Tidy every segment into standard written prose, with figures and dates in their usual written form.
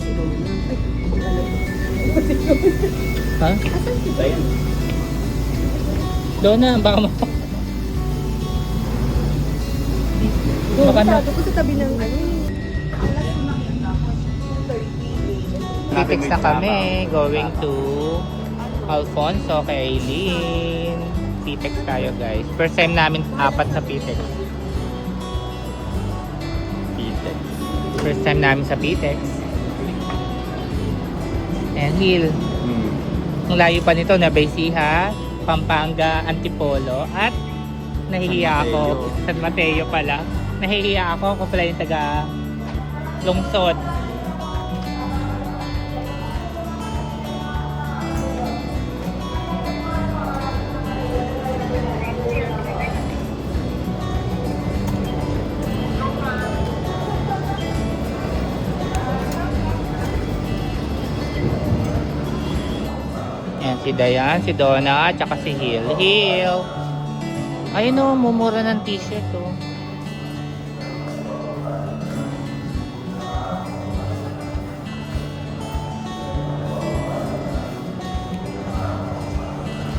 si Donna. Ay, alam. Ha? Asan si Ayan. Donna, baka mo. Oo, Baka na. sabi ko sa tabi ng ano eh. Pitex na kami. Going to Alfonso kay Aileen. Pitex tayo guys. First time namin apat sa Pitex. Pitex. First time namin sa Pitex. And Hill. Ang layo pa nito na Baysiha, Pampanga, Antipolo at nahihiya ako. San Mateo pala. Nahihiya ako pala yung taga Lungsod. Ayan, si Dayan, si Donna, at saka si Hill. Hill! Ayun o, mumura ng t-shirt o.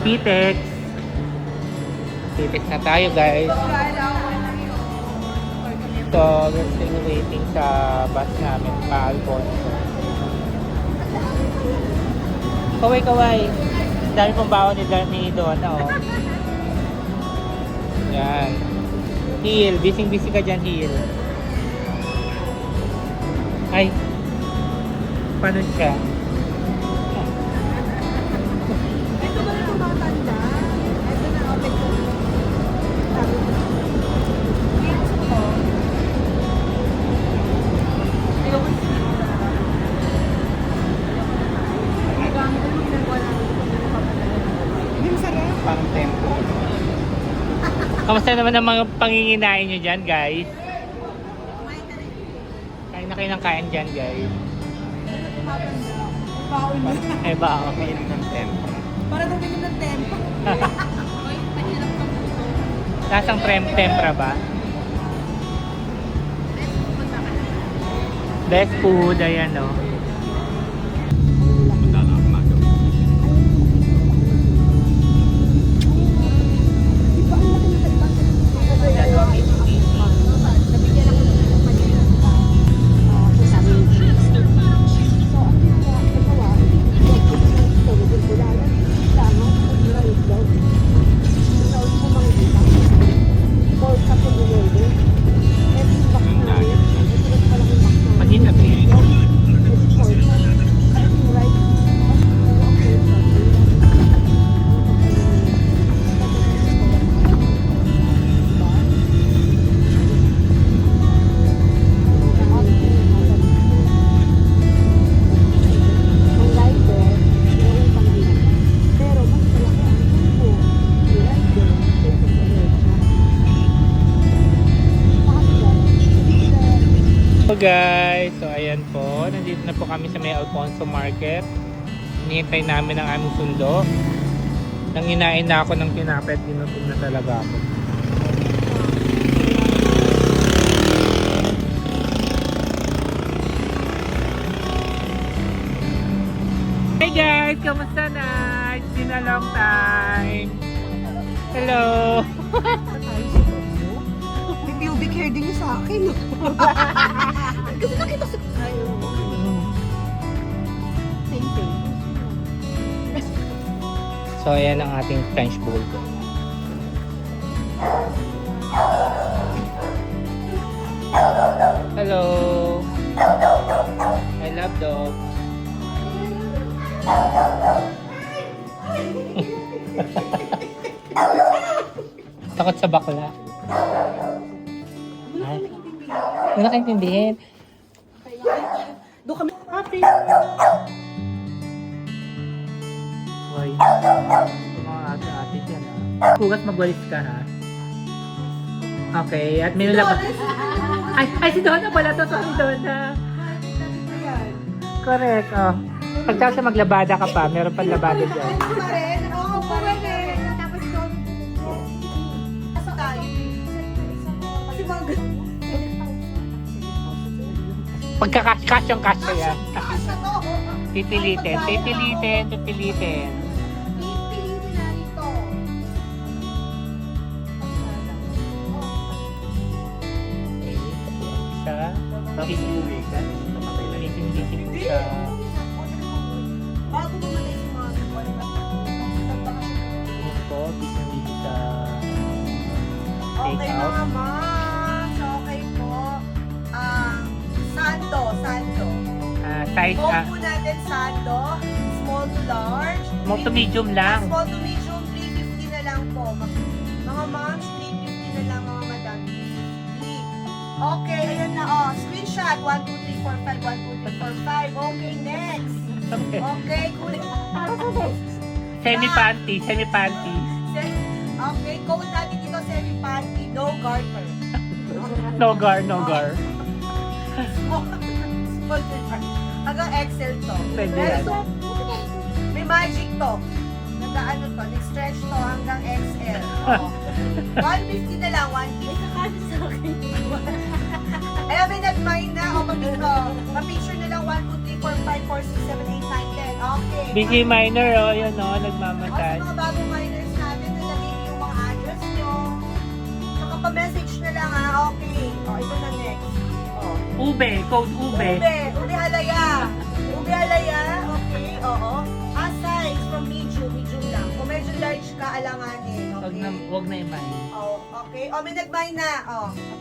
Pitex! Pitex na tayo guys. So, we're still waiting sa bus namin pa Alfonso. Kaway-kaway. Dami pong baon ni Donna, oh. Yan. Hill. Bising-busy ka dyan, Hill. Ay. Paano siya? Ito ba ito mga tanda? Ito na, okay ko. Sabi ko. Yung sarap. Parang tempo. Kamusta naman ang mga panginginain nyo dyan, guys? Kain na kayo ng kain dyan, guys. Baon mo. Eh ba? Umiinom ng tempo. Para tumingin ng tempo. Lasang tempra ba? Best food, ayan o. Punta na ako mag- Di ba ang laki ng talbang? Nabigyan ako ng sa amin cheese. So, ang ginawa, tulogin ko lang. Langaw, pag-drive daw. So, hindi ko makikita. Pork sa pag-drive. Every box na yun. Ito na malaking box na. Manila ba yun? It's pork. I think right. Ang rider, yung panghinan. Pero mas malaki ang tubo ni rider kaysa sa leche. So guys, so ayan po, nandito na po kami sa may Alfonso Market. Hinihintay namin ang aming sundo. Nanginain na ako ng tinapay at ginutom na talaga ako. Hey guys, kamusta na? It's been a long time. Hello! May pubic hair din yung sa akin. Kasi nakita sa... Same thing. So ayan ang ating French bulldog. Hello. I love dog. Takot sa bakla. Ay. Hindi nakaintindihin. Doon kami. Happy. Hoy. Ito mga ate-ate dyan ha. Hugas magwalis ka ha. Okay, at may labas. Ay, si Donna pala to. Sorry, Donna. Correct, oh. Pagka sa maglabada ka pa, meron pang labada dyan. Pa rin? Oo, pa rin. Tapos doon. Sa tayo. Kasi mga Pagkakasyang-kasya yan. Kasya to. Pipilitin. Pipilitin na ito. Okay. Isa. Tapos umuwi ka. Namatay lang. Bitin-bitin ko siya. Bago mamatay si Mami, wala na. Ito, bitin-bitin sa Okay take out. mga moms, okay po. Sando. Size, Coke po natin sando, small to large. small to medium lang. Small to medium, 350 na lang po. Mga moms, 350 na lang mga madam. 350. Okay, ayan na screenshot. 1, 2, 3, 4, 5, 1, 2, 3, 4, 5. Okay, next. Okay. Okay, kulit. Semi-panty. Okay, code natin dito, semi-panty, no garter. No gar. Small to large. Hanggang XL to. Pwede Pero yan. may magic to. Nag-ano to, nag-stretch to hanggang XL. Oh. 150 na lang, 150. Ayan, may nag-mine na. O, mag-picture na lang 1, 2, 3, 4, 5, 4, 6, 7, 8, 9, 10. Okay. BG Minor, oh, yun, oh, O, sa nagmamasage. mga bagong miners natin, nalagay niyo yung mga address nyo. Saka pa-message na lang ha. Okay. O, ito na next. O. Code Ube. Ube halaya. Ube halaya, okay, oo. Size from medium lang. Kung medyo large ka, alanganin, okay? Wag na imay. Oh, okay. May nag-buy na.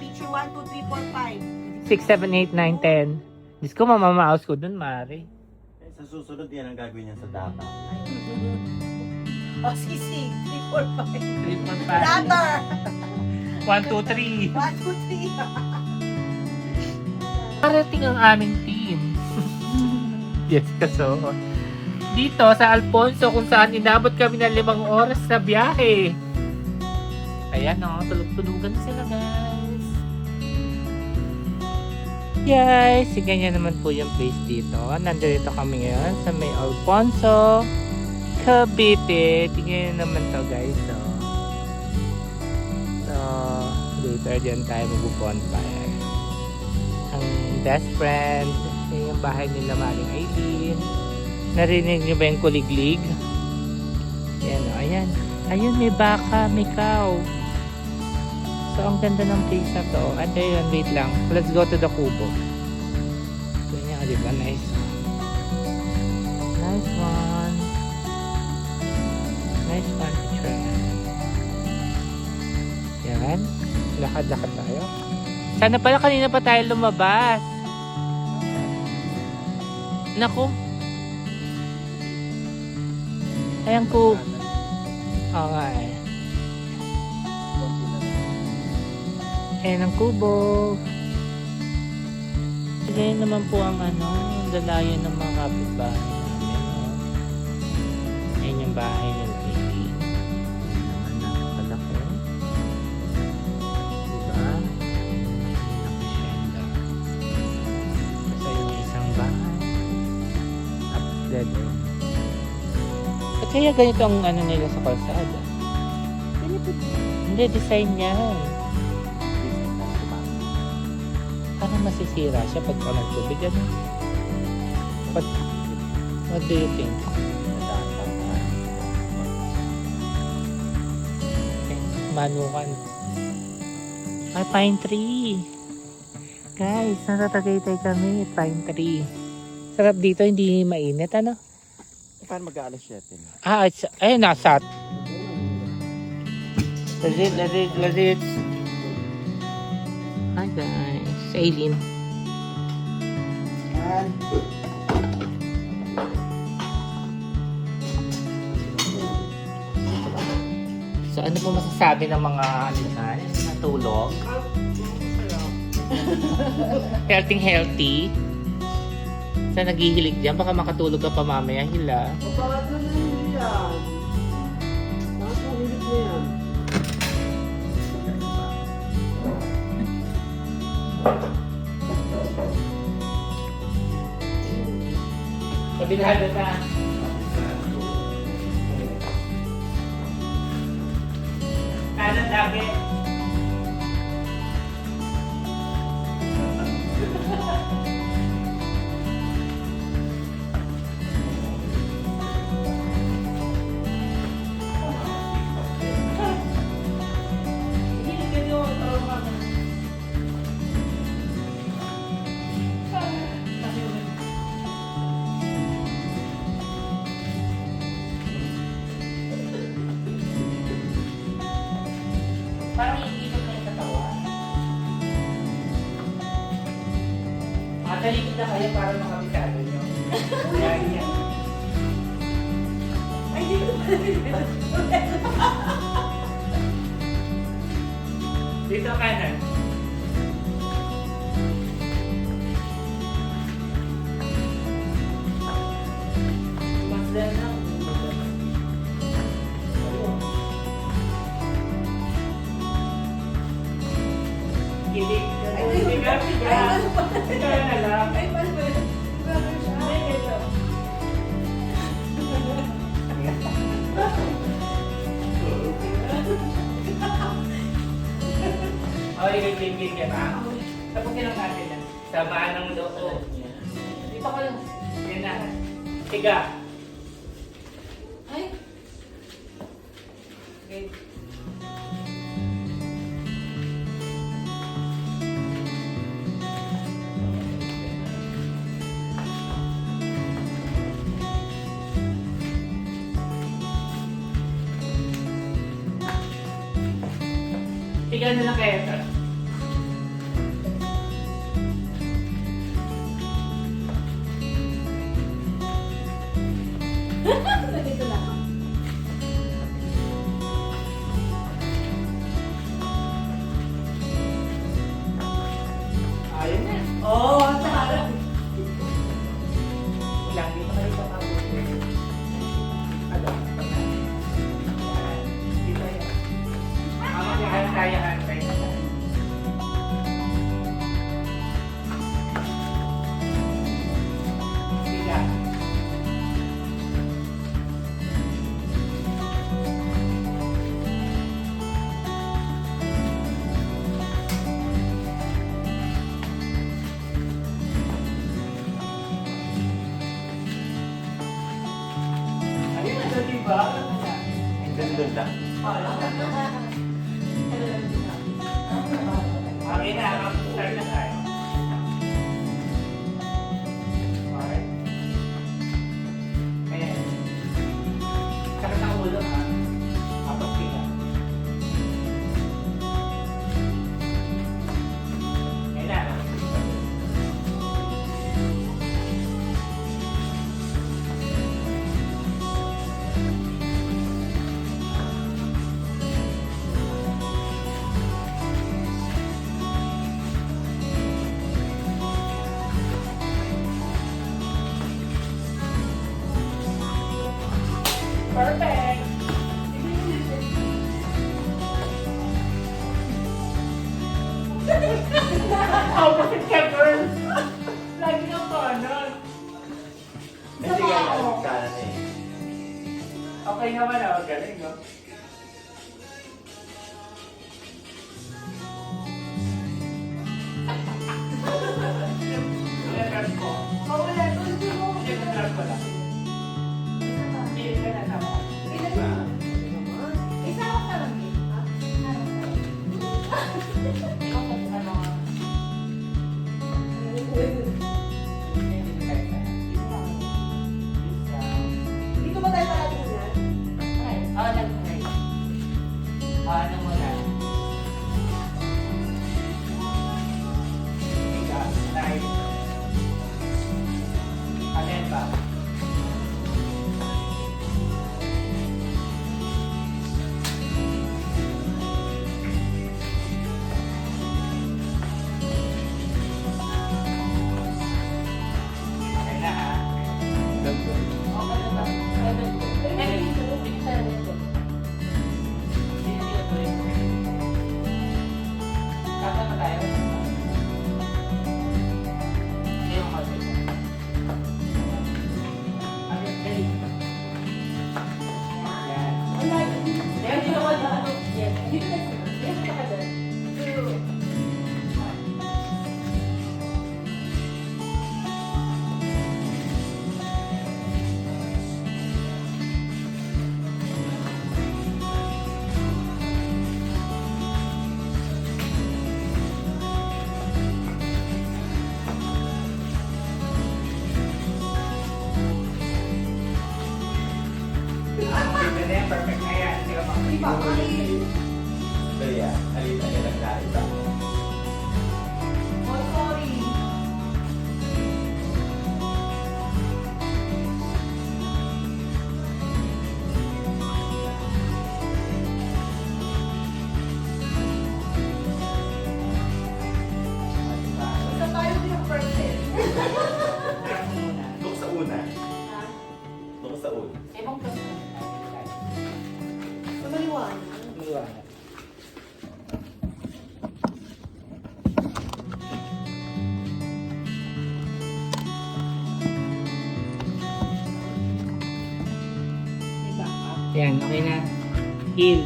Picture 1, 2, 3, 4, 5. 6, 7, 8, 9, 10. Diyos ko, mamamaos ko dun, Mari. Sa susunod yan ang gagawin niya sa data. Sisi, 3, 4, 5. 3, 4, 5. Latter. 1, 2, 3. 1, 2, 3. Parating ang aming team. Yes, kaso. Dito sa Alfonso kung saan inabot kami ng 5 oras na biyahe. Ayan o, tulog-tulugan na sila guys. Guys, ganyan naman po yung place dito. Nandito kami ngayon sa may Alfonso, Cavite. Tingnan naman to guys. So, later dyan tayo mag-bonfire. Ang best friend, yun yung bahay nila Maring Aileen. Narinig niyo ba yung kuliglig? Ayan o, ayan. Ayun, may baka, may cow. So, ang ganda ng place na to. At ayun, wait lang. Let's go to the kubo. Ganyan, di ba? Nice. Nice one. Nice one, picture. Yan. Lakad-lakad tayo. Sana pala kanina pa tayo lumabas. Naku. Ayan ko. Oo nga eh. Ayan ang kubo. Ganyan naman po ang dalayan ng mga kapitbahay namin. Ayan yung bahay ng baby. Ayan naman napakalaki. Diba? Nakasyenda. Kasi yung isang bahay. Tapos dead end. At kaya ganito ang nila sa kalsada. Hindi, design yan. Parang masisira siya pag nagtubig. What do you think? Okay, manukan. Ay, pine tree. Guys, natatagaytay kami. Pine tree. Sarap dito, hindi mainit, ano? Paano mag-aalas 7 na? Ayun, nasa. Lazit. Hi guys, Aileen. So ano po masasabi ng mga natulog? Healthy. Sa naghihilig dyan, baka makatulog ka pa mamaya, Hila. Bakit na hindi yan? Bakit mahilig na yan? Kabinado na. Kanan lagi. Talikod na kayo para makabisado nyo. Yan, yan. Ay, di ko Dito kanan. Masdan lang. Kilig. Siga, siga. Ito na lang. Ay, paano ba yun? Brother siya. Ay, ito. Oh, ibig-ibig ka ba? Tapusin lang natin yan. Samaan ng loob. Dito ko lang. Yan na. Siga. Ay, Okay. Siga na lang kayo. dito lang. Ayun na. Oo, sa harap. Lagi pa kayo papabuti. Ano? Yan. Dito yan. Ang tayo hantay na tayo. Siga. Ayun na, diba? Doon lang. Okay na, start na tayo. Okay. Ayan. Sakit ang ulo ha. Kapag tingnan. Ayan na. Perfect! Opposite ka, girl! Lagi ng kanan. Hindi ka alam kanan eh. Okay naman ako, galing, no? Ilan ko? Mawala, tulad mo. Ilan ko lang. Ilan ka na naman. Isa ako na lang eh. Ha? Dito ba tayo palagi na? Ano mo na? Ika, nice. Alin ba? Okay na ha? Okay na ba? Kasama tayo? Hindi mo kasi. Okay, dali. Yan. Wala. Kaya dito ko dito. Dito tayo. Dito ka doon. Dito na yan, perfect na yan. Hindi ka Di ba? Ay. Kaya, alita niya lang kahit ba? Oh, sorry. Yan, okay na. Heal.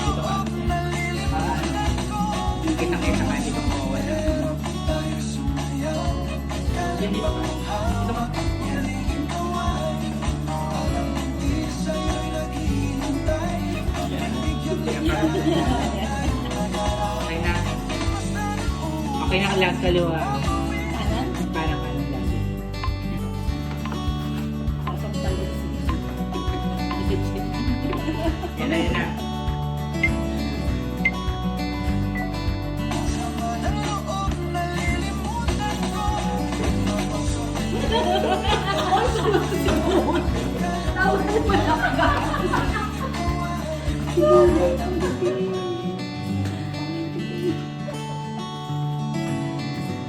Dito ka. Kitang-kita ka, hindi ka mawawala. Yan, di ba ka? Dito ka. Yan. Okay na. Okay na lang kaliwa. Kanan? Parang kanan lagi. Pasok tayo. Yan na, yan na.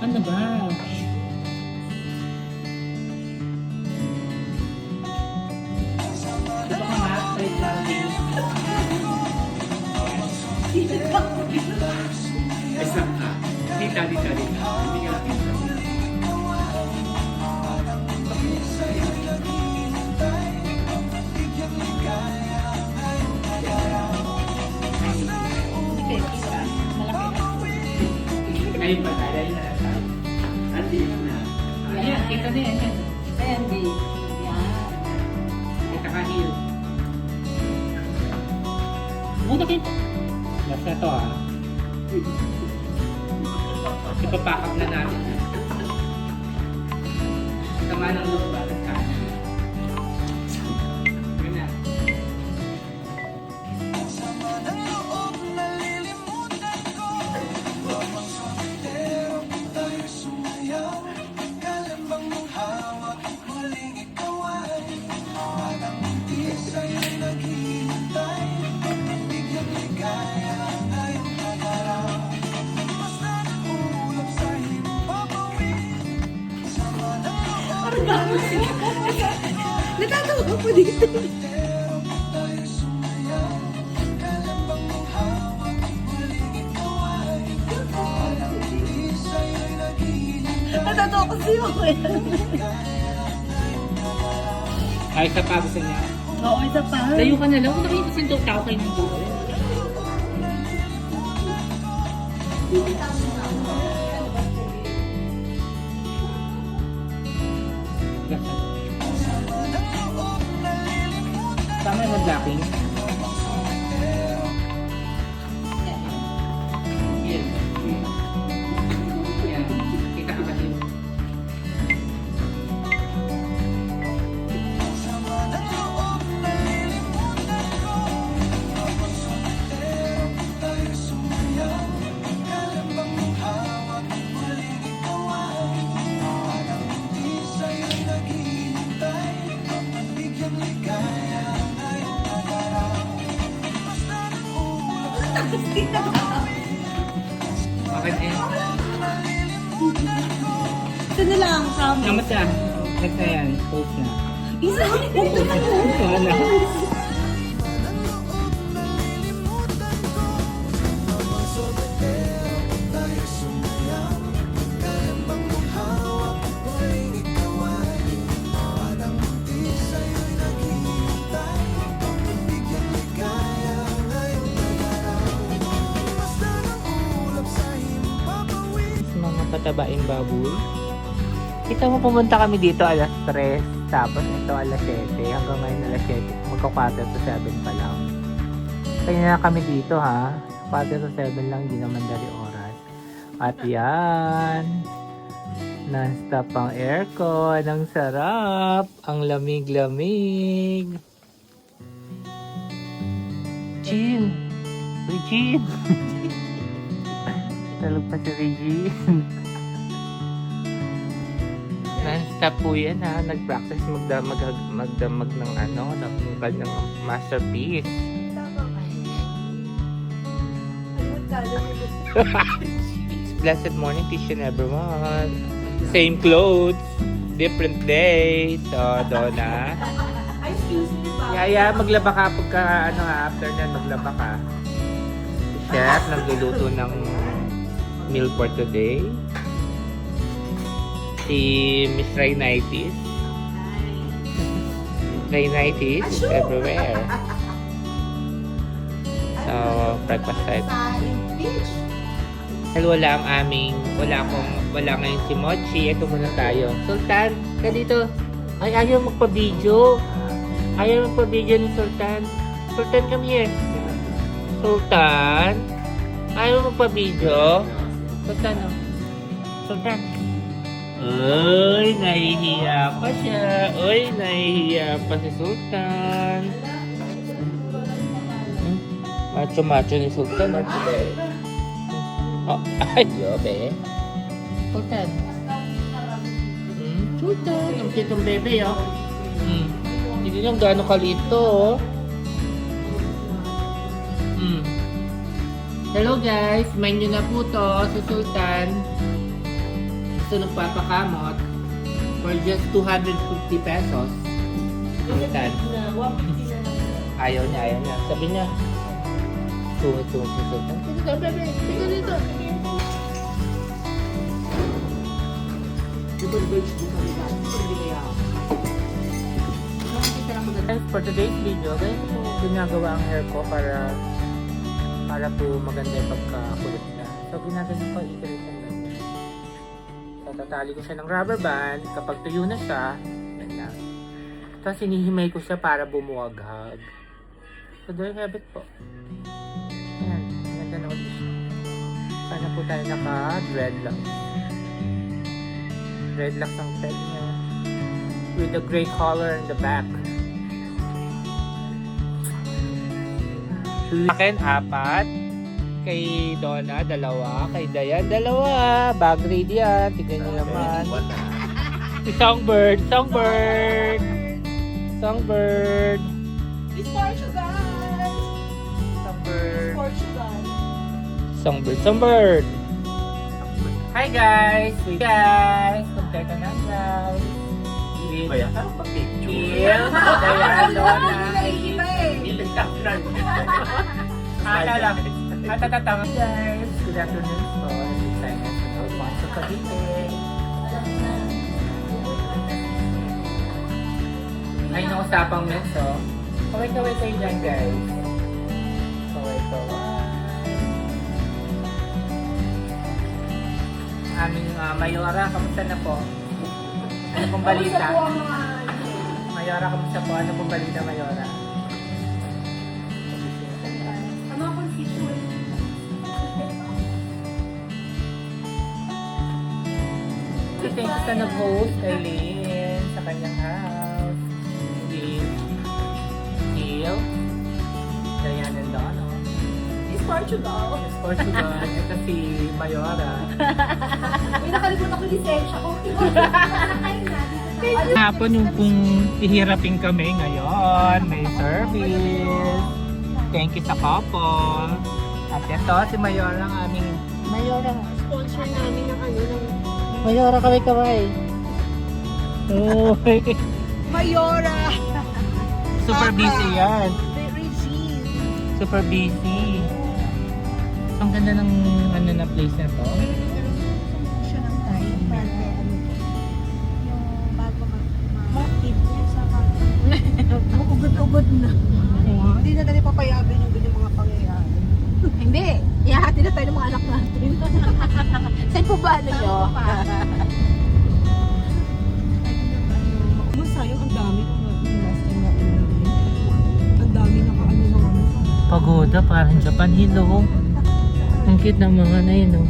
Ano ba? Ito ka nga, wait lang, please. Isa ka. Dito, dito, dito. Hindi ka lang dito. Ayun ba tayo? Ayun na lang tayo. Ayan, kita na yan. Yan. Sandy. Yan. Kita ka heal. Muna kita. Last na to ah. Ipapakap na natin. Sama ng loob ba? Tapos kanan. Yun na. Natatawa ko po dito. Natatawa ko siya ko yan. Ay, isa pa gusto niya. Oo, isa pa. Tayo ka na lang. Kung nakita sa tao kayo ng buhay. Tama yung blocking. Yan. Yan. Kita ka ba din? Okay na yan. Ito na lang, kami. Kamusta? Next na yan. Post na. Isa, ito na yun. Wala. Mga patabaing baboy. Kita mo pumunta kami dito alas 3, tapos ito alas 7, hanggang ngayon alas 7, magka-quarter to 7 pa lang. Kaya na kami dito ha, quarter to 7 lang, di naman dali oras. At yan, non-stop ang aircon, ang sarap, ang lamig-lamig. Jean! Uy, Jean! Talog pa si Regine. Non-stop po yan ha. Nag-practice magdamag ng ano, ng kanyang masterpiece. Blessed morning, teach and everyone. Same clothes, different day. So, Donna. Excuse me pa. Yaya, maglaba ka pagka, ano ha, after nan, maglaba ka. chef nagluluto ng meal for today. Si Miss Rhinitis. Rhinitis is everywhere. So, breakfast time. Dahil wala ngayon si Mochi. Ito muna tayo. Sultan, ka dito. Ay, ayaw magpa-video. Ayaw magpa-video ni Sultan. Sultan, come here. Sultan. Ayaw magpa-video. Sultan, oh. Sultan. Uy, nahihiya pa siya. Uy, nahihiya pa si Sultan. Macho-macho ni Sultan. Oh, ay, yobe. Sultan. Sultan. Ang kitong bebe, oh. Hindi nyo gano'ng kalito, oh. Hello guys, mind nyo na po to sa Sultan. Gusto nagpapakamot for just 250 pesos. Sultan. Ayaw niya. Sabi niya, tungit si Sultan. Dito, bebe. Dito. For today's video, guys, ginagawa ang hair ko para po maganda yung pagkakulit niya. So, ginagawa ko i-create ng ganyan. So, tatali ko siya ng rubber band. Kapag tuyo na siya, ganyan. Tapos, hinihimay ko siya para bumuwaghag. So, there you have it po. Ayan, ganda na ulit siya. Sana po tayo naka-dreadlocks. Dreadlocks ang peg niya. With the gray color in the back. Akin, 4. Kay Donna, 2. Kay Dayan, 2. Bag ready yan. Tignan nyo naman. Si Songbird. It's Portugal! Songbird. Hi guys! Kompleto na guys. Bayan ka pag-picture. Dayan, Donna. Tatatama guys. Good afternoon po. Sa Cavite. Ay, nausapang menso. Kaway-kaway kayo dyan guys. Kaway-kaway. Aming Mayora, kamusta na po? Ano pong balita? Mayora, kamusta po? Ano pong balita, Mayora? Thank you sa nag-host, Eileen, sa kanyang house. Gil, Diane and Dono. It's Portugal! Ito si Mayora. Uy, nakalimutan ko lisensya ko. Hapon yung kung ihirapin kami ngayon, may service. Thank you sa couple. At ito si Mayora ang aming Mayora. Sponsor namin ng ng Mayora, kaway-kaway. Oh. Mayora! Super busy yan. Very cheap. Super busy. Ang ganda ng na place na to. Siya ng time para yung bago mag-tip niya sa ugod-ugod na. Hindi na tayo papayabin yung ganyan mga pangyayari. Hindi. Ihahati na tayo ng mga anak natin. Saan po ba ano nyo? Masayang ang dami ko last time na ang dami nakaano ng ano. Pagoda, parang Japan. Hello. Ang cute ng mga na yun, oh.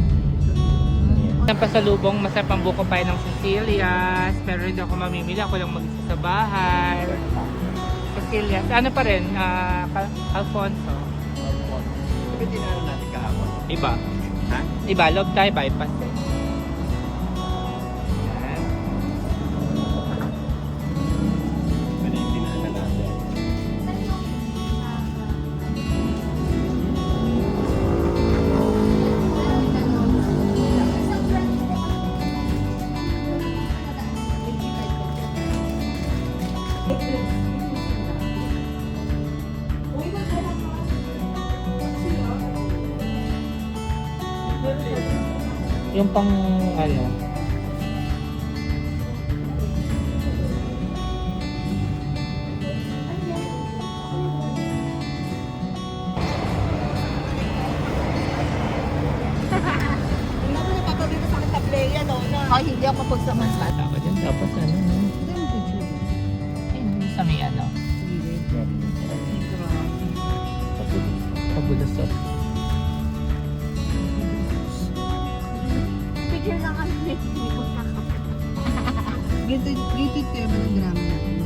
Ang pasalubong, masarap ang buko pie ng Cecilia's. Pero hindi ako mamimili. Ako lang mag-isa sa bahay. Cecilia's. Ano pa rin? Alfonso. Sabi tinanong natin kahapon. Iba. Ha? Iba, loob tayo, bypass eh. Yan. Ano yung tinanong natin? Yung pang ano. Hindi ako napapabili sa akin tableya, no? Ay, hindi ako mapagsamansan. Ako din tapos ano. Sa may ano. Pabulusok. Picture lang ang may punta ka. Gated kayo ba ng drama natin?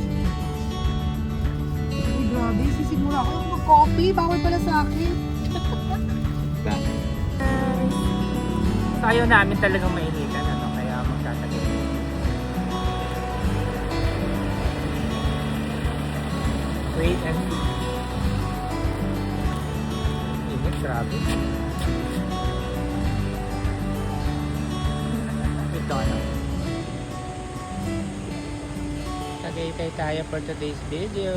Uy, grabe. Sisigmura ako yung mag-coffee. Bawal pala sa akin. So ayaw namin talagang mainitan ano, kaya magtatagay. Wait and see. Init, grabe. Ito ano. Tagaytay tayo for today's video.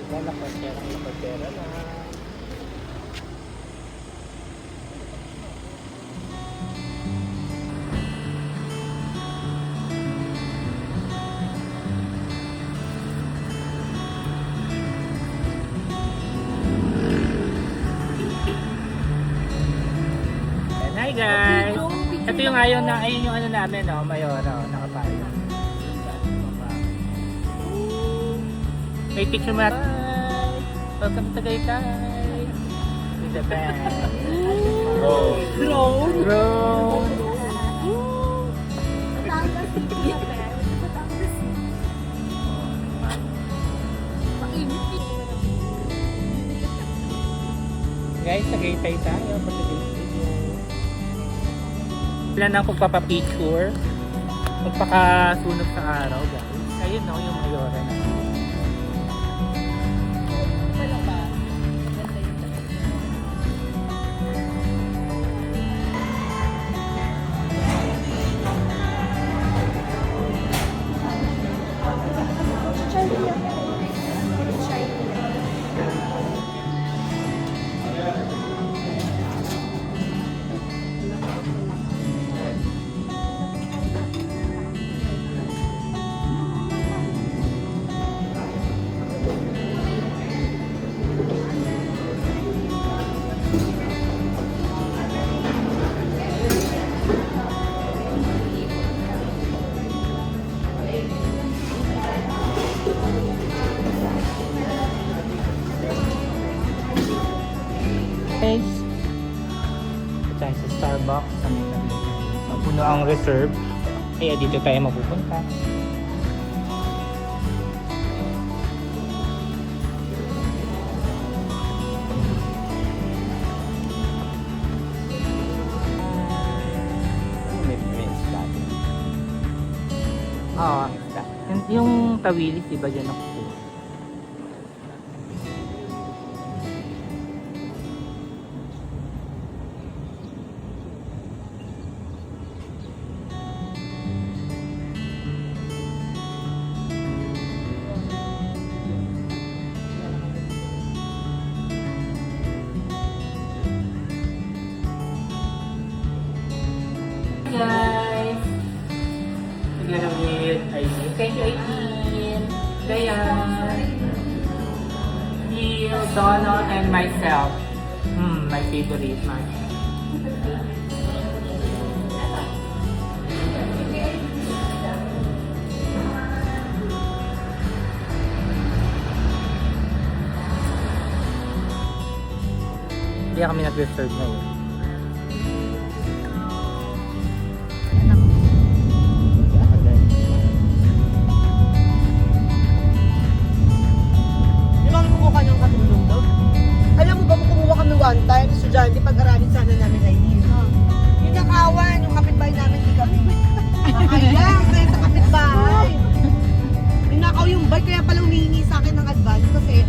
Diba, lakotera na. And hi guys! Ito yung ayun yung ano namin, no? Mayora, oh, nakapalo. May picture mo. Bye! Welcome to Tagaytay! To the band. Drone. Drone! Batangas City na ba? Batangas City. Mainit eh. Guys, Tagaytay tayo for today's video. Wala na akong papapicture. Magpakasunog sa araw, guys. Ayun, no? Yung Mayora na. Wala ba? Guys, ito tayo sa Starbucks sa may Tagaytay. So, puno ang reserve. Kaya dito tayo mapupunta. Oo, yung tawilis, diba dyan ako? Guys! Together with Aileen. Thank you, Aileen! Dayan! Neil, Donald, and myself. My favorite man. Hindi kami nag-reserve ngayon. Yung kumuha ka ng katulong daw. Alam mo ba kung kumuha kami one time, estudyante, pag-aralin sana namin Aileen. Yung nakawan, yung kapitbahay namin, di kami. Nakayang, kaya sa kapitbahay. Ninakaw yung bike, kaya pala humihingi sa akin ng advance kasi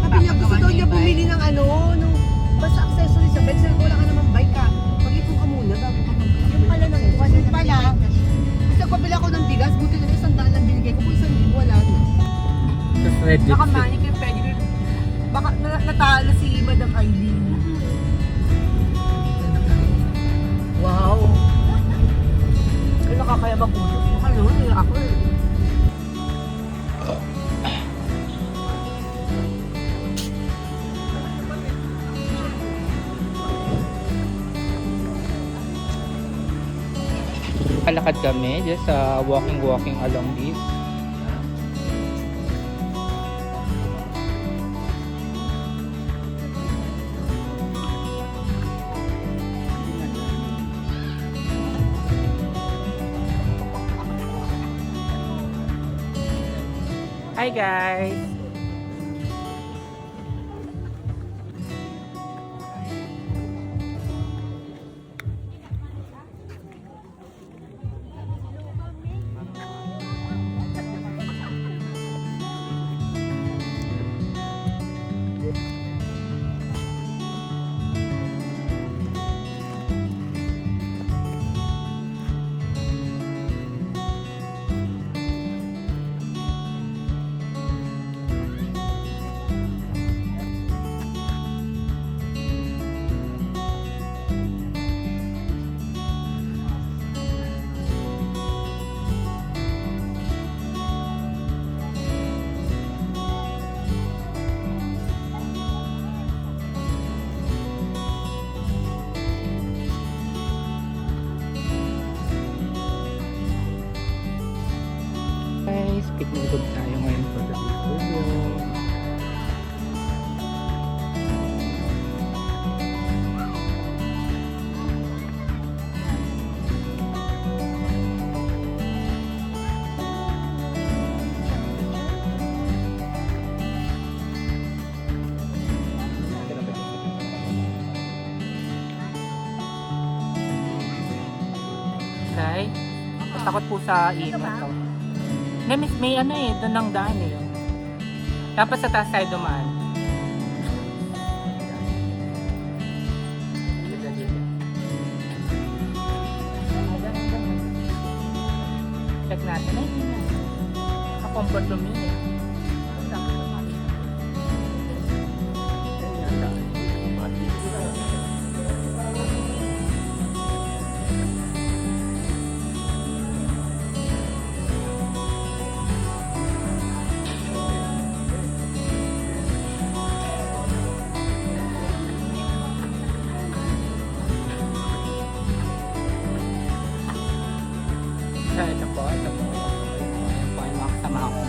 sabi niya, gusto daw niya bumili ng ano, nung basta accessories sa bike. Sabi ko, wala ka naman bike ka. Mag-ipon ka muna bago ka mag-bike. Yung pala ng buwan, yung pala. Kasi pabila ko ng bigas, buti na 100 lang binigay ko. Kung 1,000, wala na. Just red Baka lipstick. manicure, pedicure. Baka natalo si Madam Aileen. ka kaya magulo. Ano, ako eh. Kalakad kami just walking along this. Hi guys! Guys, picnic food tayo ngayon for the video. Okay. Takot po sa init. May ano eh, doon ang daan eh. Tapos sa taas tayo dumaan. Check natin. Ay, hindi na. Ka-comfort room yun eh. Ito po. Ito po yung mga kasama ko.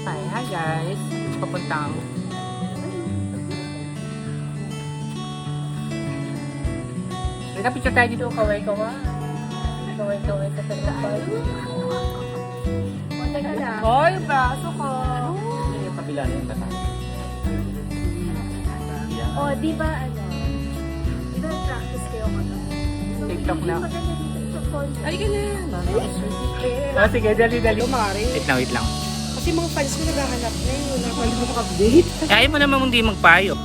Hi guys! Papuntang picture tayo dito, kaway. Kaway sa tayo. Teka lang. Hoy, braso ko! Yung kabila na yung tatay. O, di ba di ba practice kayo ka na? TikTok na. Ay, ganyan. Sige, dali. Wait lang. Kasi mga fans ko naghahanap na yun. Nakapag mo update. Ayaw mo naman hindi magpayo.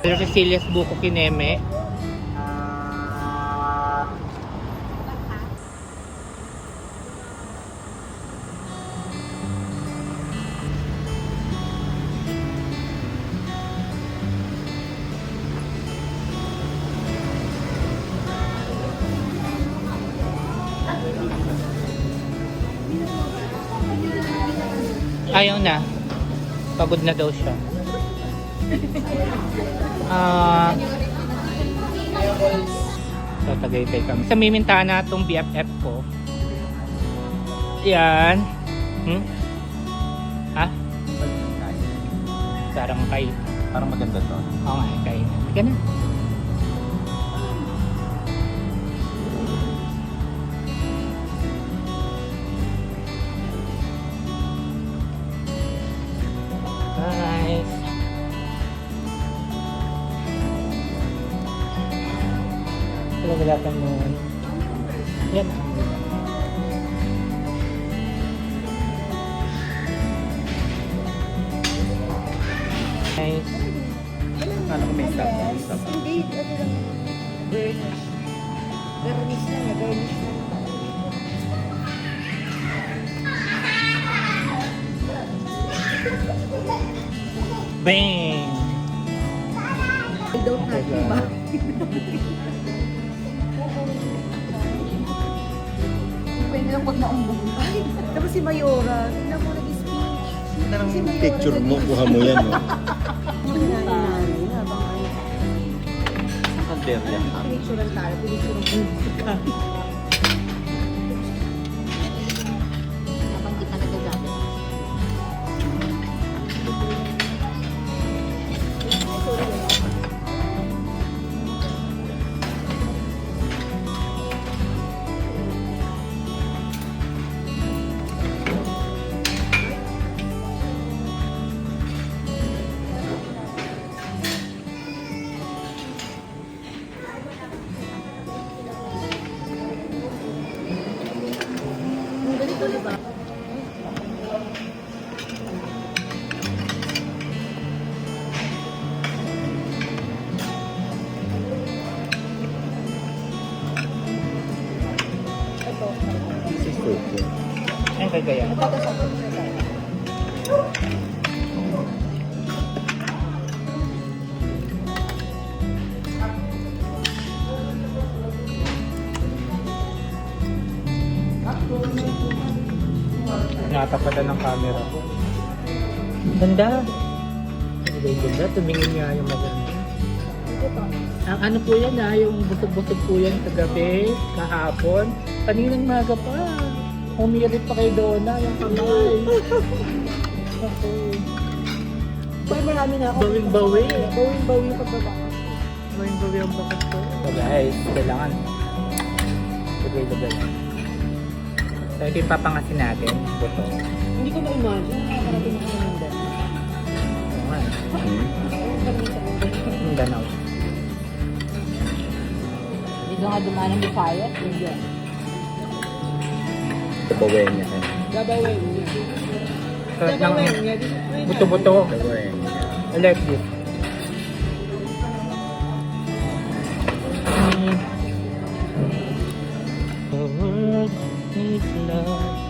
Resilias Buko Kineme. Ayaw na. Pagod na daw siya. So, Tagaytay kami. Sa Mimintana itong BFF ko. Yan. Ha? Parang kay. Parang maganda to. Oo nga, kay. Ganun. Nice. Wala ka mo. Yan. Nice. Ano ko may stop? May stop. Hindi, ano lang. Garnish. Garnish lang, garnish lang. Bang! I don't have, diba? Pwede lang pag naumbong. Ay, tapos si Mayora, tignan mo nag-speech. Si Mayora, Picture mo, kuha mo yan. No? Habang ano, Ang kalder yan. pinicturean tayo, pinicturean ka. Habang kita nagagamit. Ang ganito, diba? Ito. This is okay. Ay, kagaya. Ito, ito, ito. Natapatan ng camera. Ganda. Ay, ganda. Tumingin nga yung maganda. Ito pa. Ang ano po yan yung busog-busog po yan kagabi, kahapon. Kaninang maga pa. Humirit pa kay Donna yung kamay. Ako. Ay, marami na ako. Bawing-bawi. Bawing-bawi yung pagbabaka. Bawing-bawi ang bakat ko. So guys, kailangan. Lagay-lagay. So ito yung papangasin natin. Buto. Hindi ko ma-imagine. Nakakarating ako ng Mindanao. Oo nga. Kami sa Mindanao. Mindanao. Dito nga dumaan ng Visayas. Hindi. Babawen niya. Gabawin. Sarap ng Gabawin. Yeah, this is my buto-buto. Babawen niya. I like this. The world needs love.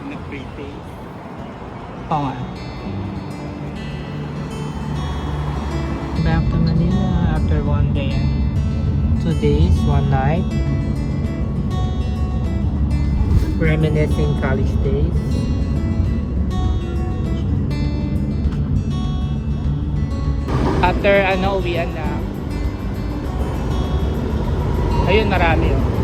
Nag-pre-taste. Oo nga. Back to Manila after 1 day and 2 days, 1 night. Reminiscing college days. After uwian na. Ayun, marami oh.